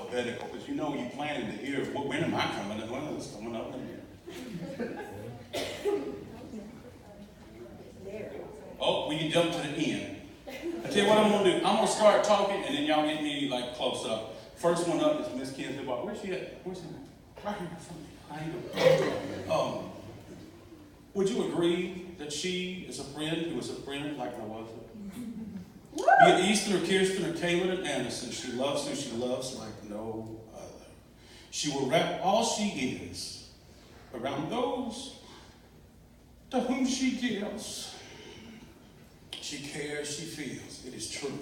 alphabetical, because you know you planning to hear when am I coming, and when is this coming up. Oh, we can jump to the end. I tell you what I'm going to do. I'm going to start talking, and then y'all get me like close up. First one up is Miss Kinsley. Where's she at? Where's she at? Right here in front of me. How you doing? Would you agree that she is a friend who is a friend like no other? Be it Easton or Kirsten or Taylor and Anderson, she loves who she loves like no other. She will wrap all she is around those to whom she gives. She cares, she feels. It is true.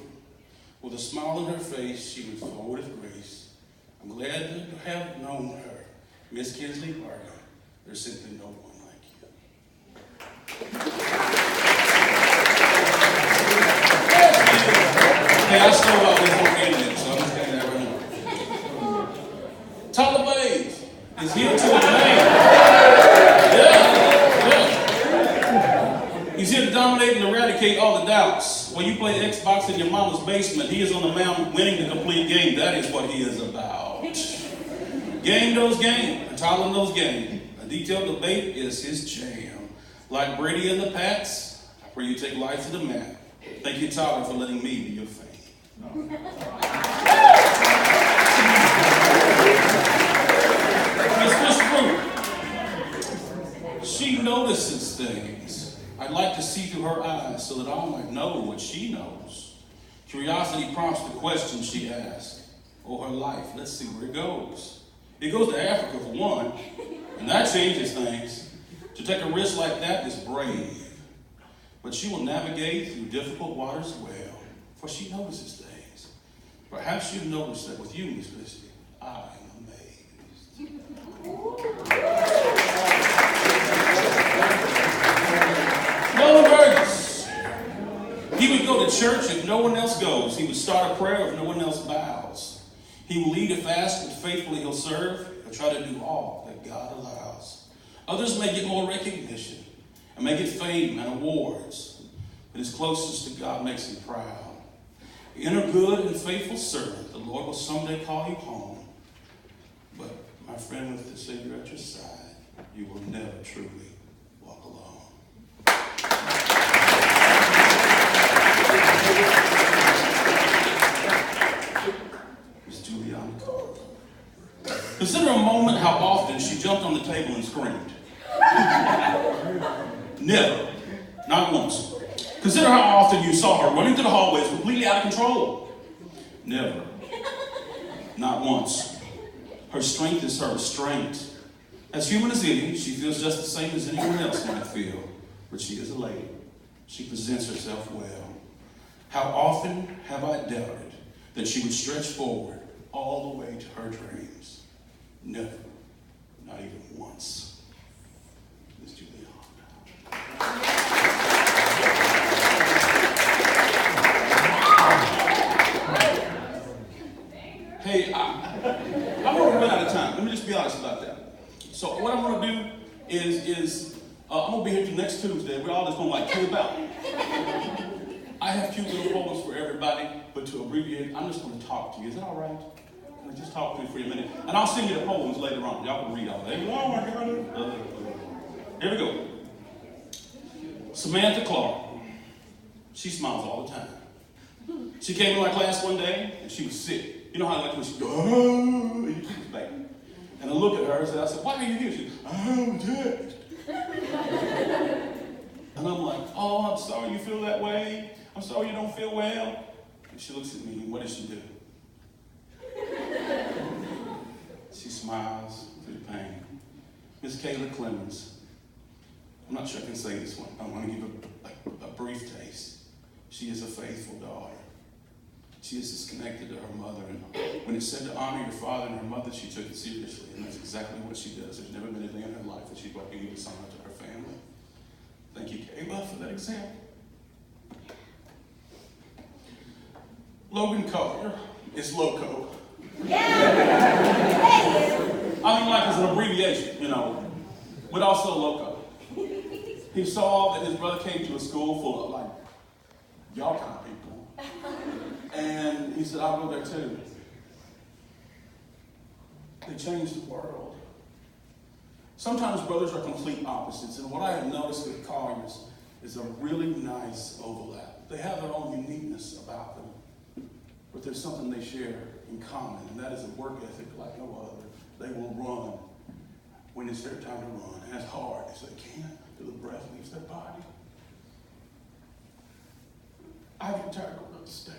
With a smile on her face, she moves forward with grace. I'm glad to have known her. Miss Kinsley Barger, there's simply no one like you. Hey, I stole all this on the internet, so I'm just saying that right now. Tyler Bays is here to remain. He's here to dominate and eradicate all the doubts. When you play Xbox in your mama's basement, he is on the mound winning the complete game. That is what he is about. Game knows game, and Tyler knows game. A detailed debate is his jam. Like Brady and the Pats, I pray you take life to the mat. Thank you, Tyler, for letting me be your fan. Miss Fruit, she notices things. I'd like to see through her eyes so that I might know what she knows. Curiosity prompts the question she asks. Oh, her life, let's see where it goes. It goes to Africa for one, and that changes things. To take a risk like that is brave. But she will navigate through difficult waters well, for she notices things. Perhaps you've noticed that with you, Miss Christie, I am amazed. Nolan Burgess. He would go to church if no one else goes. He would start a prayer if no one else bows. He will lead a fast, but faithfully he'll serve. He'll try to do all that God allows. Others may get more recognition and may get fame and awards, but his closest to God makes him proud. In a good and faithful servant, the Lord will someday call you home. But my friend, with the Savior at your side, you will never truly walk alone. Consider a moment how often she jumped on the table and screamed. Never. Not once. Consider how often you saw her running through the hallways completely out of control. Never. Not once. Her strength is her restraint. As human as any, she feels just the same as anyone else might feel. But she is a lady. She presents herself well. How often have I doubted that she would stretch forward all the way to her dreams? Never, not even once. Miss Juliana. Hey, I'm going to run out of time. Let me just be honest about that. So what I'm going to do is I'm going to be here till next Tuesday. We're all just going to like camp out. I have cute little poems for everybody, but to abbreviate, I'm just going to talk to you. Is that all right? Just talk to me for a minute, and I'll send you the poems later on. Y'all can read all that. Oh my God. Here we go. Samantha Clark. She smiles all the time. She came to my class one day, and she was sick. You know how like when she goes, oh, and you keep it back. And I look at her and I said, why are you here? She goes, I'm dead. And I'm like, oh, I'm sorry you feel that way. I'm sorry you don't feel well. And she looks at me, and what does she do? She smiles through the pain. Miss Kayla Clemens. I'm not sure I can say this one. I want to give a brief taste. She is a faithful daughter. She is disconnected to her mother. And when it said to honor your father and her mother, she took it seriously. And that's exactly what she does. There's never been a day in her life that she brought any dishonor to her family. Thank you, Kayla, for that example. Logan Collier is Loco. I mean, like it's an abbreviation, you know, but also Loco. He saw that his brother came to a school full of like y'all kind of people, and he said, "I'll go there too." They change the world. Sometimes brothers are complete opposites, and what I have noticed with Colliers is a really nice overlap. They have their own uniqueness about them, but there's something they share in common, and that is a work ethic like no other. They will run when it's their time to run, and as hard as they can till the breath leaves their body. I get tired of going up the stairs.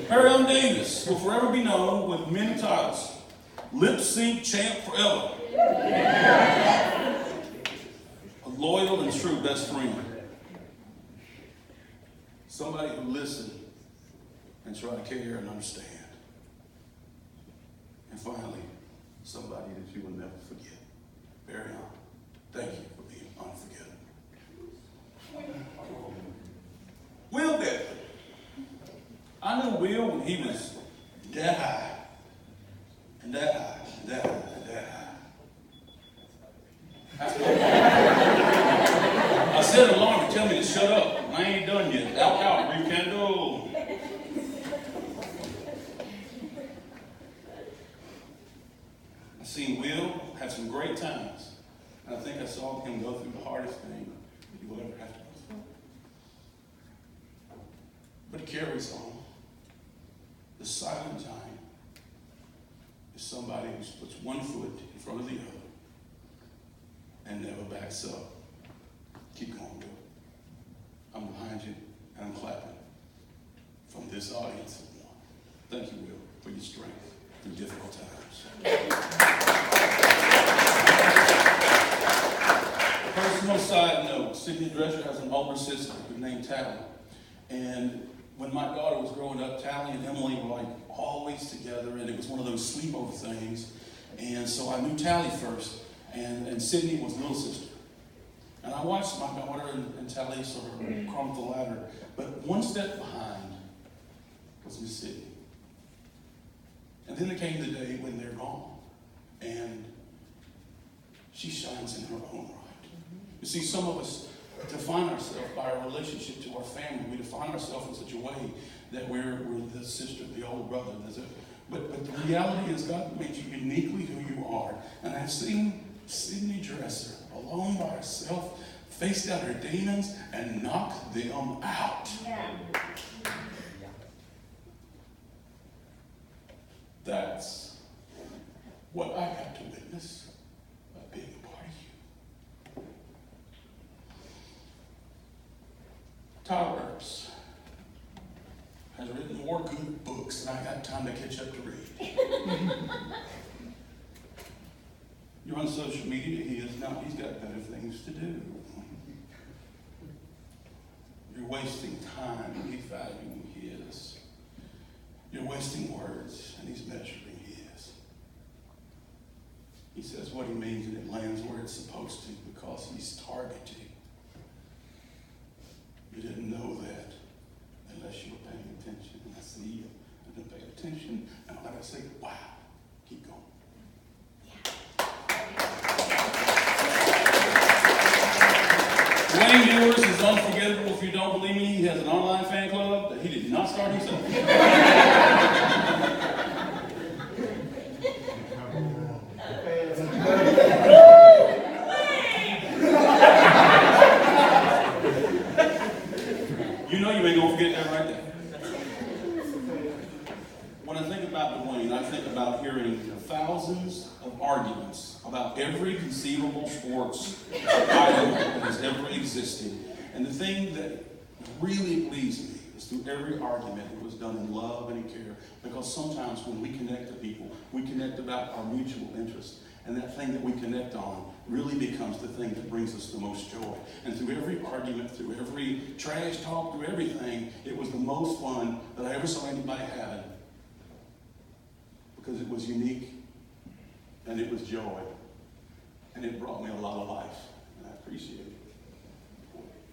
Harry Davis will forever be known with many titles. Lip sync champ forever. A loyal and true best friend. Somebody who listens and try to care and understand. And finally, somebody that you will never forget. Barry Allen, thank you for being unforgettable. Will Deadwood. I knew Will when he was that high, and that high, and that high, and that high. I set an alarm to tell me to shut up. I ain't done yet. Out, brief candle. I seen Will have some great times. And I think I saw him go through the hardest thing that he will ever have to go through. But he carries on. The silent giant is somebody who puts one foot in front of the other and never backs up. Keep going, Will. I'm behind you and I'm clapping from this audience of one. Thank you, Will, for your strength through difficult times. Personal side note, Sydney Drescher has an older sister named Tally. And when my daughter was growing up, Tally and Emily were like always together, and it was one of those sleepover things. And so I knew Tally first, and Sydney was little sister. And I watched my daughter and Tally sort of climb the ladder, but one step behind was Miss Sydney. And then there came the day when they're gone, and she shines in her own right. You see, some of us define ourselves by our relationship to our family. We define ourselves in such a way that we're the sister, the older brother. But the reality is God made you uniquely who you are. And I've seen Sydney Dresser alone by herself face down her demons and knock them out. Yeah. That's what I got to witness by being a part of you. Tyler Earps has written more good books than I got time to catch up to read. You're on social media, he is not. He's got better things to do. You're wasting time and he's valuing his. You're wasting words and he's measuring his. He says what he means and it lands where it's supposed to because he's targeting. You didn't know that unless you were paying attention. And I see you. I didn't pay attention. And I say, wow, keep going. Dwayne Ewers is unforgettable. If you don't believe me, he has an online fan club that he did not start himself. You know you ain't gonna forget that right there. When I think about Dwayne, I think about hearing thousands of arguments about every conceivable sports item that has ever existed. And the thing that really pleased me is through every argument it was done in love and in care. Because sometimes when we connect to people, we connect about our mutual interest. And that thing that we connect on really becomes the thing that brings us the most joy. And through every argument, through every trash talk, through everything, it was the most fun that I ever saw anybody having. Because it was unique, and it was joy, and it brought me a lot of life, and I appreciate it.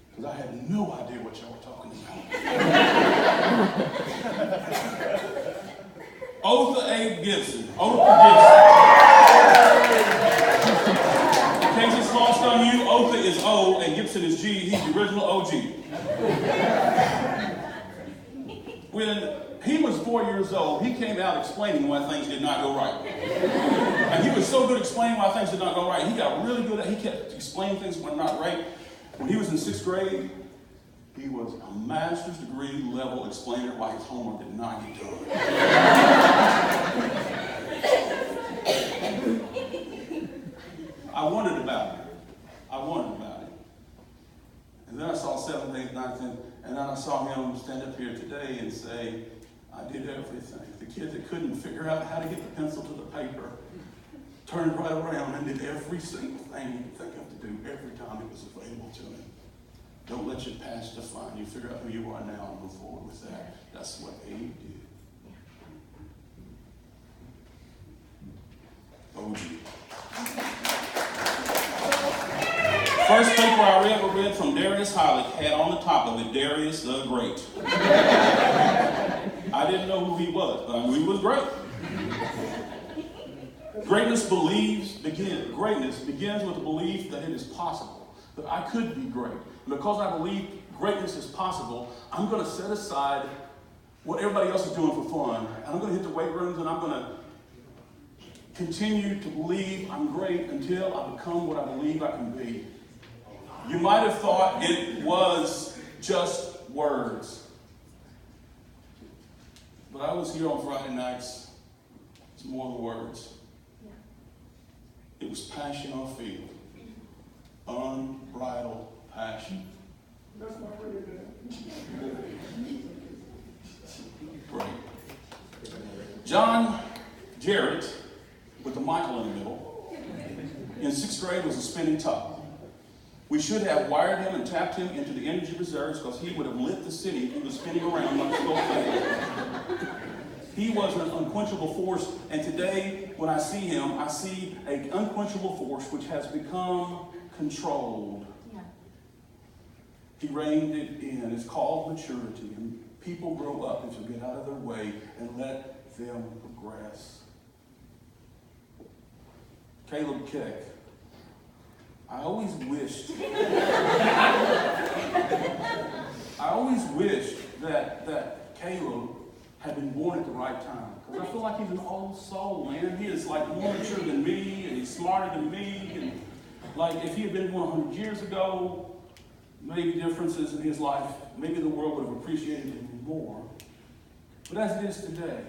Because I had no idea what y'all were talking about. Otha Abe Gibson. In case it's lost on you, Otha is O and Gibson is G. He's the original OG. When he was 4 years old, he came out explaining why things did not go right. And he was so good at explaining why things did not go right. He got really good at it. He kept explaining things were not right. When he was in 6th grade, he was a master's degree level explainer why his homework did not get done. I wondered about it. And then I saw 7th, 8th, 9th, 10th, and then I saw him stand up here today and say, I did everything. The kid that couldn't figure out how to get the pencil to the paper turned right around and did every single thing you could think of to do every time it was available to him. Don't let your past define you. Figure out who you are now and move forward with that. That's what Abe did. OG. First paper I ever read from Darius Heilig had on the top of it, Darius the Great. I didn't know who he was, but I knew he was great. Greatness begins with the belief that it is possible, that I could be great. And because I believe greatness is possible, I'm going to set aside what everybody else is doing for fun, and I'm going to hit the weight rooms, and I'm going to continue to believe I'm great until I become what I believe I can be. You might have thought it was just words. But I was here on Friday nights. It's more than words. It was passion on field. Unbridled passion. That's my Great. John Jarrett, with the Michael in the middle, in 6th grade was a spinning top. We should have wired him and tapped him into the energy reserves because he would have lit the city if he was spinning around like a slow fan. He was an unquenchable force, and today when I see him, I see an unquenchable force which has become controlled. Yeah. He reined it in. It's called maturity, and people grow up and to get out of their way and let them progress. Caleb Keck. I always wished that Caleb had been born at the right time. Because I feel like he's an old soul, man. He is like more mature than me, and he's smarter than me. And like if he had been born 100 years ago, maybe differences in his life, maybe the world would have appreciated him more. But as it is today,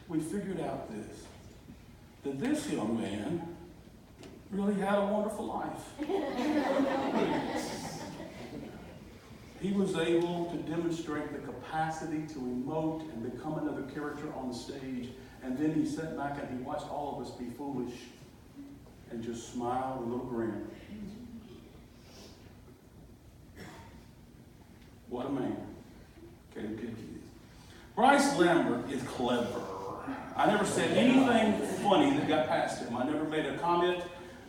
we figured out that this young man really had a wonderful life. He was able to demonstrate the capacity to emote and become another character on the stage. And then he sat back and he watched all of us be foolish and just smiled a little grin. What a man. Caleb Keck is. Bryce Lambert is clever. I never said anything funny that got past him. I never made a comment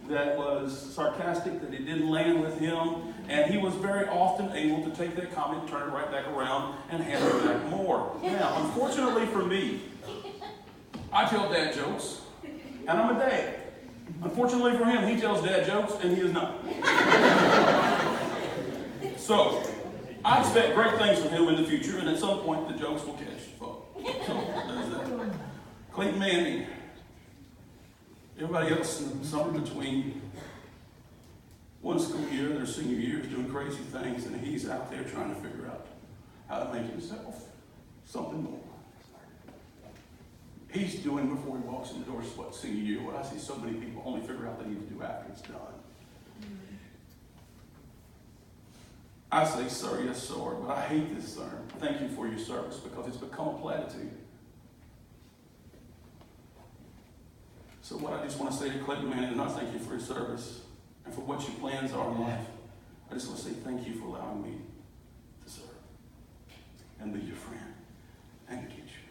that was sarcastic, that it didn't land with him, and he was very often able to take that comment, turn it right back around, and hand it back more. Now, unfortunately for me, I tell dad jokes, and I'm a dad. Unfortunately for him, he tells dad jokes, and he is not. So, I expect great things from him in the future, and at some point, the jokes will catch folk. So, there's that. Clayton Manning. Everybody else somewhere between one school year and their senior year is doing crazy things, and he's out there trying to figure out how to make himself something more. He's doing before he walks in the door senior year what I see so many people only figure out they need to do after it's done. I say, sir, yes, sir, but I hate this, sir. Thank you for your service, because it's become a platitude. So what I just want to say to Clayton Manning is not thank you for your service and for what your plans are in life. I just want to say thank you for allowing me to serve and be your friend and your teacher.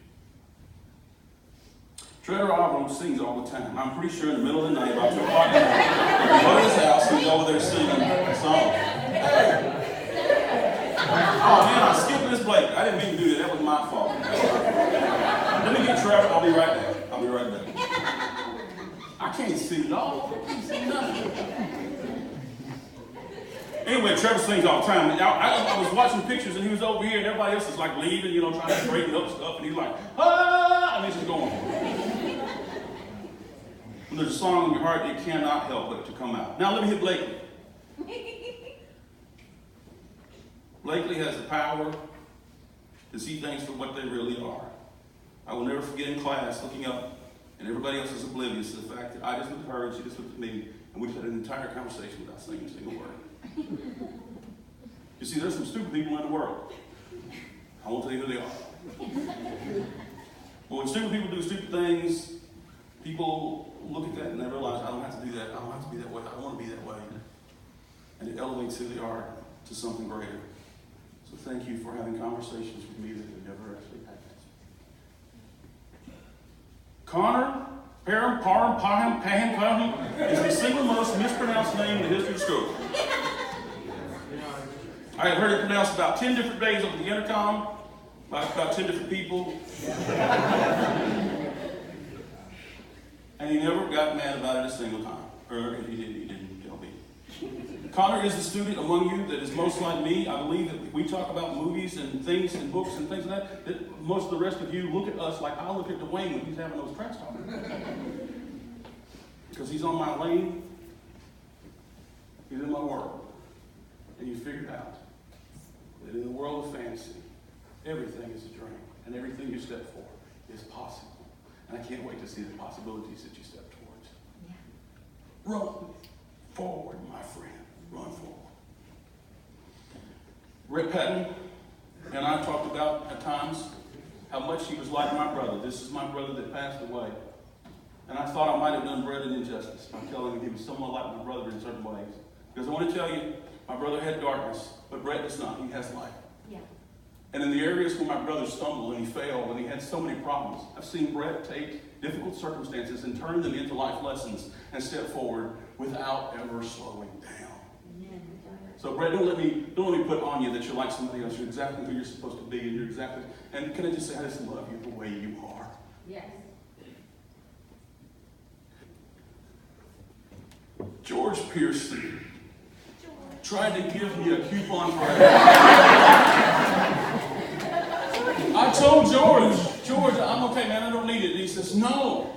Treader Auburn sings all the time. I'm pretty sure in the middle of the night, about 2 o'clock, go to his house and go over there singing a song. Oh man, I skipped this Blake. I didn't mean to do that. That was my fault. Let me get Trevor. I'll be right back. I can't see it all. I can't see nothing. Anyway, Trevor sings all the time. I was watching pictures and he was over here and everybody else is like leaving, trying to straighten up stuff. And he's like, ah! That means it's going. When there's a song in your heart, it cannot help but to come out. Now let me hit Blakely. Blakely has the power to see things for what they really are. I will never forget in class looking up, and everybody else is oblivious to the fact that I just looked at her and she just looked at me, and we just had an entire conversation without saying a single word. You see, there's some stupid people in the world. I won't tell you who they are. But when stupid people do stupid things, people look at that and they realize, I don't have to do that. I don't have to be that way. I don't want to be that way. And it elevates who they are to something greater. So thank you for having conversations with me that have never actually happened. Connor Parham is the single most mispronounced name in the history of school. I have heard it pronounced about 10 different days over the intercom by about 10 different people. And he never got mad about it a single time. Or if he didn't tell me. Connor is the student among you that is most like me. I believe that we talk about movies and things and books and things like that most of the rest of you look at us like I look at Dwayne when he's having those trash talks. Because he's on my lane. He's in my world. And you figured out that in the world of fantasy, everything is a dream. And everything you step for is possible. And I can't wait to see the possibilities that you step towards. Yeah. Run forward, my friend. Run forward. Rick Patton and I talked about at times how much he was like my brother. This is my brother that passed away. And I thought I might have done Brett an injustice by telling him he was somewhat like my brother in certain ways. Because I want to tell you, my brother had darkness, but Brett does not. He has light. Yeah. And in the areas where my brother stumbled and he failed and he had so many problems, I've seen Brett take difficult circumstances and turn them into life lessons and step forward without ever slowing down. So Brett, don't let me put on you that you're like somebody else. You're exactly who you're supposed to be, and you're exactly. And can I just say, I just love you the way you are. Yes. George Pearson tried to give me a coupon for I told George, I'm okay, man, I don't need it. And he says, no,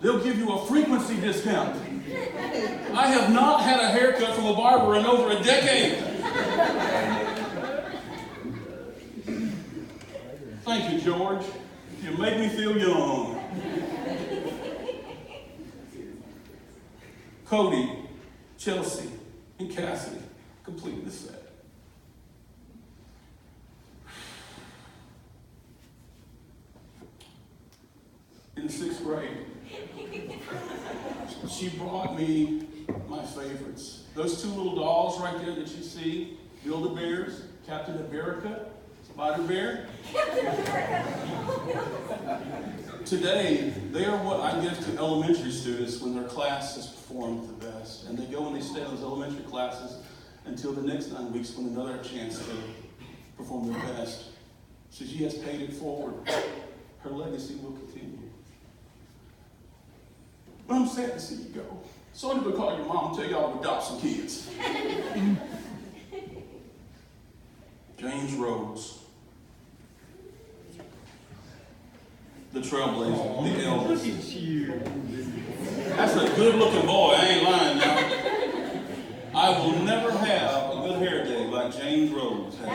they'll give you a frequency discount. I have not had a haircut from a barber in over a decade. Thank you, George. You make me feel young. Cody, Chelsea, and Cassidy completed the set. In the 6th grade, she brought me my favorites. Those 2 little dolls right there that you see, Build-A-Bears, Captain America, Spider Bear. Today, they are what I give to elementary students when their class has performed the best. And they go and they stay in those elementary classes until the next 9 weeks when another chance to perform their best. So she has paid it forward. Her legacy will continue. But I'm sad to see you go. So I'm going to call your mom and tell y'all to adopt some kids. James Rhodes. The trailblazer, the eldest. Look at you. That's a good-looking boy. I ain't lying now. I will never have a good hair day like James Rhodes has.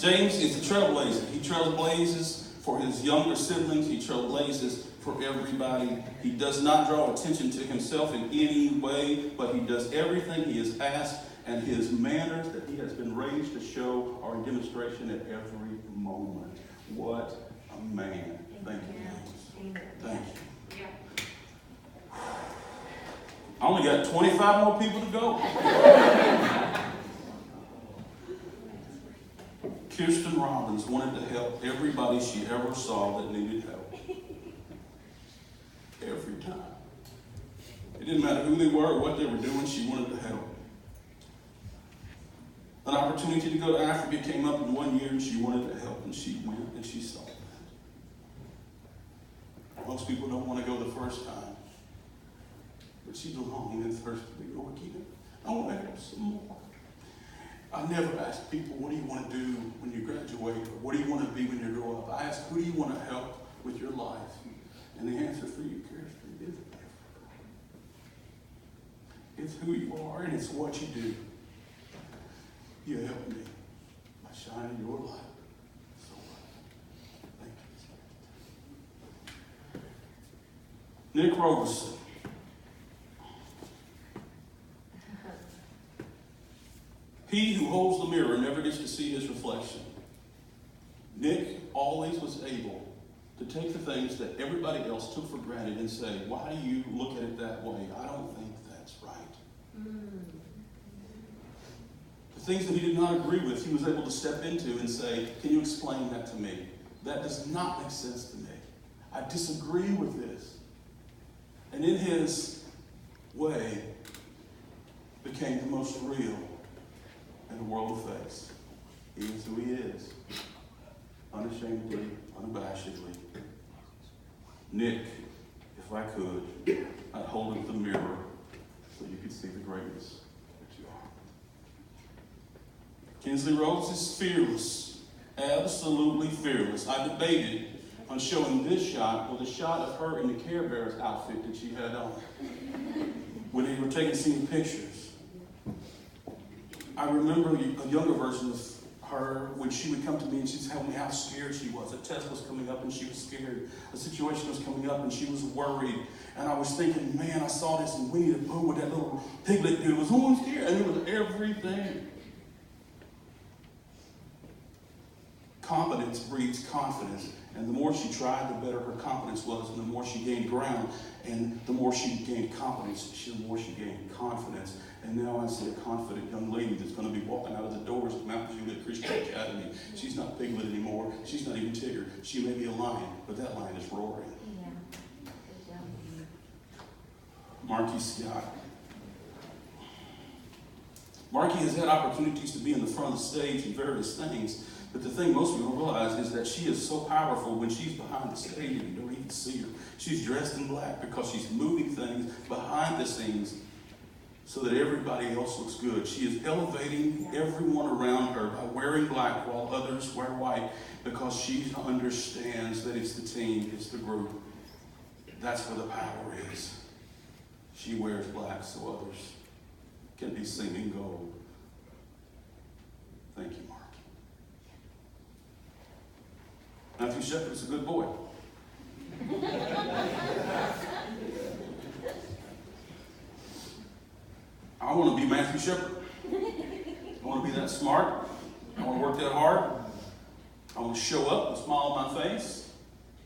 James is the trailblazer. He trailblazes for his younger siblings. He trailblazes for everybody. He does not draw attention to himself in any way, but he does everything he is asked, and his manners that he has been raised to show are in demonstration at every moment. What a man. Thank you, James. Thank you. I only got 25 more people to go. Kirsten Robbins wanted to help everybody she ever saw that needed help. Every time. It didn't matter who they were or what they were doing, she wanted to help. An opportunity to go to Africa came up in 1 year and she wanted to help, and she went and she saw that. Most people don't want to go the first time, but she longed and thirsted to go again. I want to help some more. I never ask people, what do you want to do when you graduate? Or what do you want to be when you grow up? I ask, who do you want to help with your life? And the answer for you, Carefree, is it's who you are and it's what you do. You help me by shining your light so bright. Thank you. Nick Roberson. He who holds the mirror never gets to see his reflection. Nick always was able to take the things that everybody else took for granted and say, why do you look at it that way? I don't think that's right. The things that he did not agree with, he was able to step into and say, can you explain that to me? That does not make sense to me. I disagree with this. And in his way, became the most real in the world of face. He is who he is. Unashamedly, unabashedly. Nick, if I could, I'd hold up the mirror so you could see the greatness that you are. Kinsley Rhodes is fearless. Absolutely fearless. I debated on showing this shot with a shot of her in the Care Bears outfit that she had on when they were taking scene pictures. I remember a younger version of her when she would come to me and she'd tell me how scared she was. A test was coming up and she was scared. A situation was coming up and she was worried. And I was thinking, man, I saw this in Winnie the Pooh with that little piglet dude. It was, oh, I'm scared. And it was everything. Competence breeds confidence. And the more she tried, the better her confidence was. And the more she gained ground. And the more she gained competence, the more she gained confidence. And now I see a confident young lady that's going to be walking out of the doors of Mount Juliet Christian Academy. She's not Piglet anymore. She's not even Tigger. She may be a lion, but that lion is roaring. Yeah. Marky Scott. Marky has had opportunities to be in the front of the stage in various things, but the thing most people realize is that she is so powerful when she's behind the stage and you don't even see her. She's dressed in black because she's moving things behind the scenes so that everybody else looks good. She is elevating everyone around her by wearing black while others wear white because she understands that it's the team, it's the group. That's where the power is. She wears black so others can be singing gold. Thank you, Mark. Matthew Shepard is a good boy. I want to be Matthew Shepard. I want to be that smart. I want to work that hard. I want to show up with a smile on my face.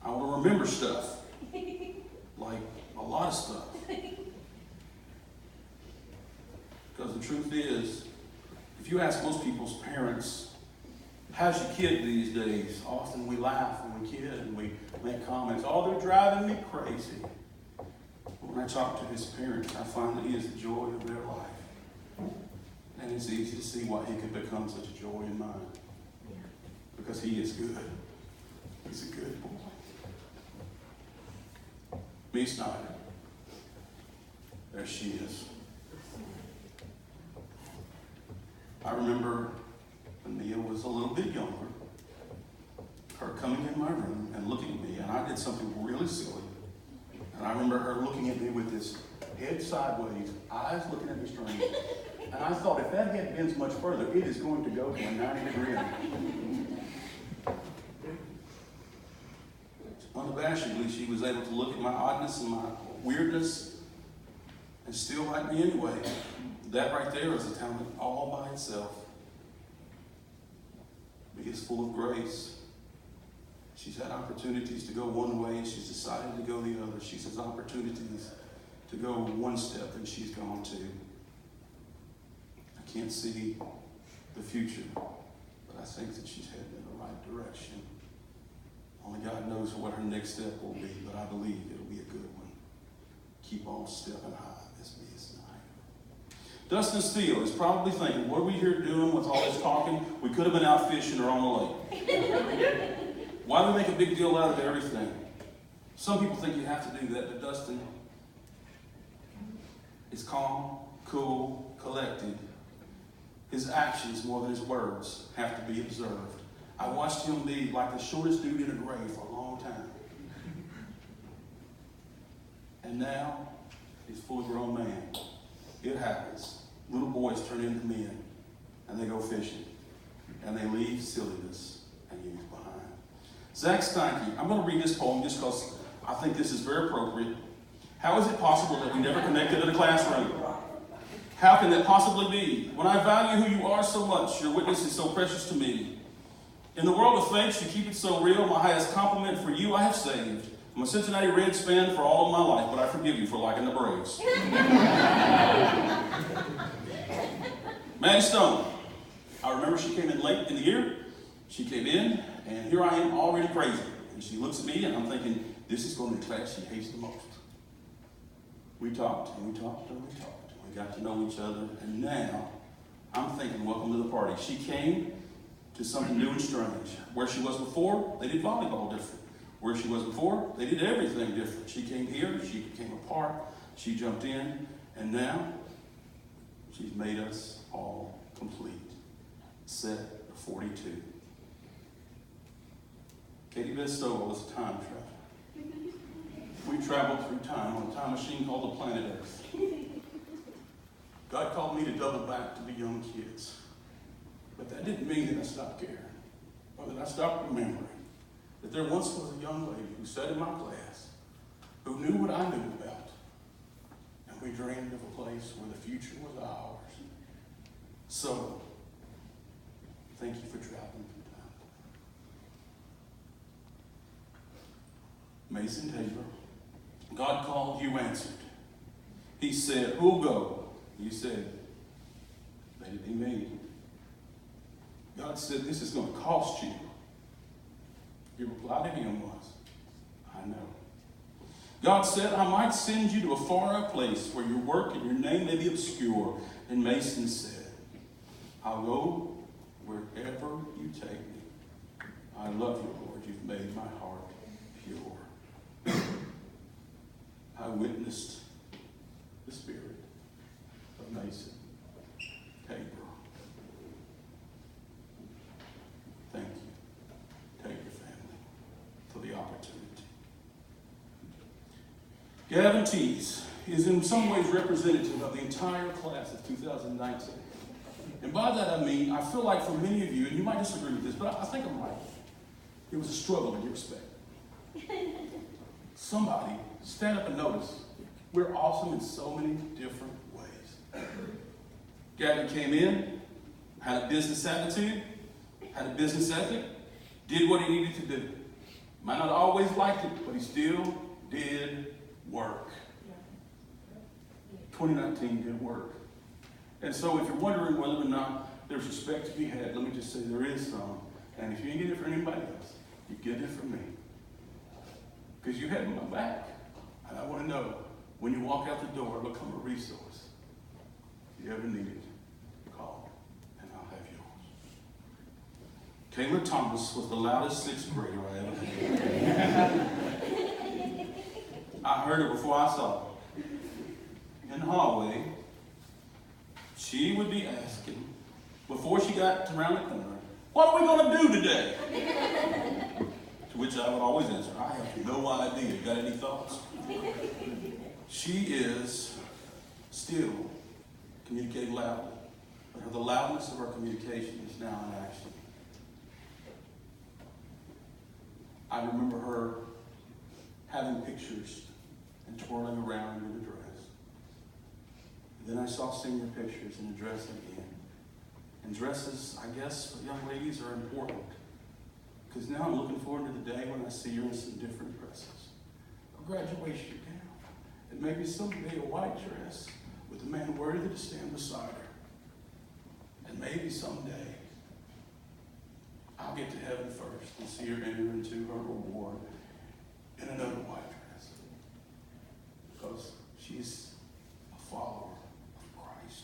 I want to remember stuff. Like a lot of stuff. Because the truth is, if you ask most people's parents, how's your kid these days? Often we laugh when we kid and we make comments, oh, they're driving me crazy. But when I talk to his parents, I find that he is the joy of their life. And it's easy to see why he could become such a joy in mine. Because he is good. He's a good boy. Miss Snyder. There she is. I remember when Mia was a little bit younger, her coming in my room and looking at me, and I did something really silly. And I remember her looking at me with this head sideways, eyes looking at me strange. And I thought, if that head bends much further, it is going to go to a 90-degree angle. Unabashedly, she was able to look at my oddness and my weirdness and still like me anyway. That right there is a talent all by itself. Mia is full of grace. She's had opportunities to go one way, and she's decided to go the other. She has opportunities to go one step, and she's gone two. I can't see the future, but I think that she's heading in the right direction. Only God knows what her next step will be, but I believe it'll be a good one. Keep on stepping high, as Mia Snyder. Dustin Steele is probably thinking, what are we here doing with all this talking? We could have been out fishing or on the lake. Why do we make a big deal out of everything? Some people think you have to do that, but Dustin is calm, cool, collected. His actions, more than his words, have to be observed. I watched him be like the shortest dude in a grave for a long time. And now, he's a fully grown man. It happens. Little boys turn into men, and they go fishing, and they leave silliness and youth behind. Zach Steinke, I'm going to read this poem just because I think this is very appropriate. How is it possible that we never connected in a classroom? How can that possibly be? When I value who you are so much, your witness is so precious to me. In the world of thanks, you keep it so real. My highest compliment for you I have saved. I'm a Cincinnati Reds fan for all of my life, but I forgive you for liking the Braves. Maddie Stone. I remember she came in late in the year. She came in, and here I am already crazy. And she looks at me, and I'm thinking, this is going to be the class she hates the most. We talked, and we talked, and we talked. And we got to know each other, and now I'm thinking, welcome to the party. She came to something new and strange. Where she was before, they did volleyball different. Where she was before, they did everything different. She came here, she became a part, she jumped in, and now she's made us all complete. Set of 42. Katie Bestow was a time traveler. We traveled through time on a time machine called the planet Earth. God called me to double back to the young kids. But that didn't mean that I stopped caring, or that I stopped remembering that there once was a young lady who sat in my class, who knew what I knew about, and we dreamed of a place where the future was ours. So, thank you for traveling through time. Mason Taylor, God called, you answered. He said, who'll go? You said, let it be me. God said, this is going to cost you. Your reply to him was, I know. God said, I might send you to a far-out place where your work and your name may be obscure. And Mason said, I'll go wherever you take me. I love you, Lord. You've made my heart pure. I witnessed the spirit of Mason Taylor. Thank you. Take your family for the opportunity. Gavin Tees is in some ways representative of the entire class of 2019. And by that I mean, I feel like for many of you, and you might disagree with this, but I think I'm right. It was a struggle in your respect. Somebody stand up and notice we're awesome in so many different ways. Gavin came in, had a business attitude, had a business ethic, did what he needed to do. Might not always liked it, but he still did work. 2019 did work. And so if you're wondering whether or not there's respect to be had, let me just say there is some. And if you ain't getting it from anybody else, you get it from me. Because you had my back. And I want to know, when you walk out the door, become a resource. If you ever need it, call, and I'll have yours. Kayla Thomas was the loudest sixth grader I ever had. I heard her before I saw her. In the hallway, she would be asking, before she got around the corner, what are we going to do today? To which I would always answer, I have no idea. Got any thoughts? She is still communicating loudly, but the loudness of her communication is now in action. I remember her having pictures and twirling around in a dress. And then I saw senior pictures in a dress again. And dresses, I guess, for young ladies are important. Because now I'm looking forward to the day when I see her in some different dresses. A graduation gown. And maybe someday a white dress with a man worthy to stand beside her. And maybe someday I'll get to heaven first and see her enter into her reward in another white dress. Because she's a follower of Christ.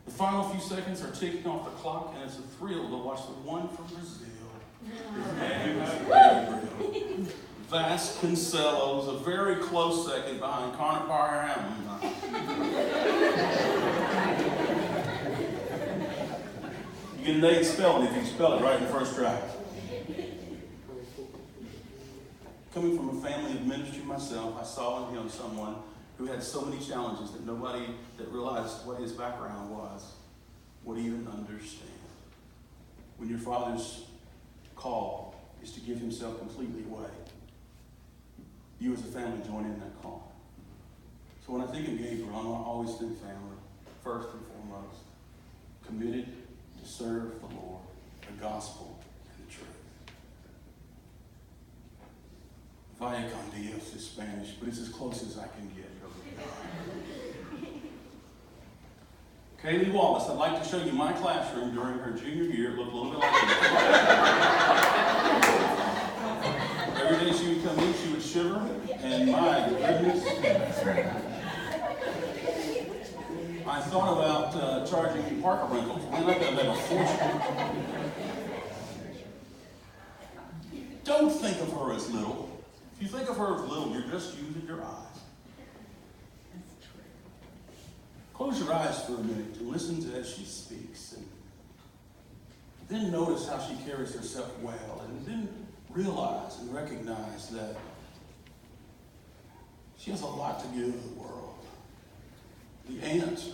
The final few seconds are ticking off the clock, and it's a thrill to watch the one from Brazil. Vasconcelos, a very close second behind Connor Parham. You get an A in spelling if you spell it right in the first try. Coming from a family of ministry myself, I saw in him someone who had so many challenges that nobody that realized what his background was would even understand. When your father's call is to give himself completely away, you as a family join in that call. So when I think of Gabriel, I always think family, first and foremost. Committed to serve the Lord, the gospel, and the truth. Vaya con Dios is Spanish, but it's as close as I can get. Kaylee Wallace, I'd like to show you my classroom during her junior year. It looked a little bit like this. Every day she would come in, she would shiver, and my goodness. I thought about charging park rentals. Man, I could have made a fortune. Don't think of her as little. If you think of her as little, you're just using your eyes. Close your eyes for a minute and listen to as she speaks. And then notice how she carries herself well. And then realize and recognize that she has a lot to give the world. The ant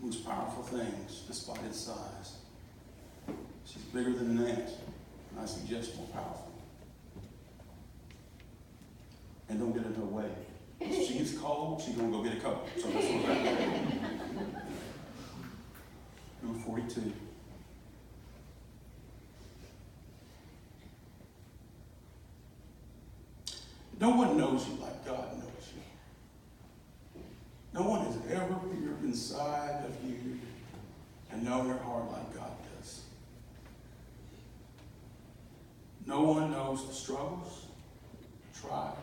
moves powerful things despite its size. She's bigger than an ant, and I suggest more powerful. And don't get in her way. If she gets cold, she's going to go get a coat. So that's what's happening. Number 42. No one knows you like God knows you. No one has ever peered inside of you and known your heart like God does. No one knows the struggles, trials.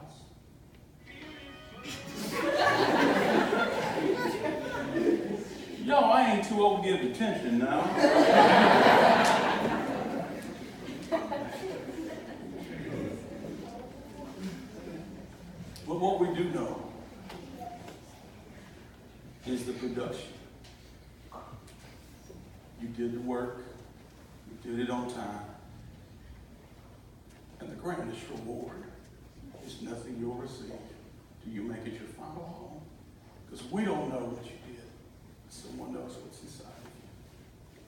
Yo, I ain't too old to give attention now. But what we do know is the production. You did the work, you did it on time, and the grandest reward is nothing you'll receive till you make it your final home. Because we don't know what you did, but someone knows what's inside of you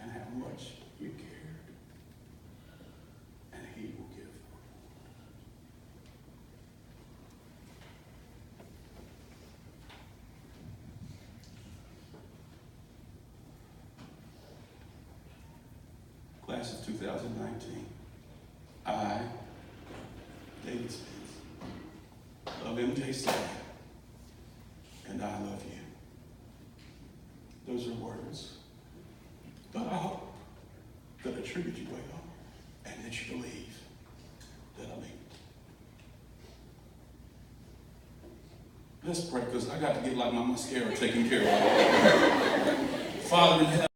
and how much you cared, and He will give. Class of 2019. I, David Smith, love MJCA, and I love you. Those are words, but I hope that I treated you well and that you believe that I mean it. Let's pray, because I got to get like my mascara taken care of. Father in heaven,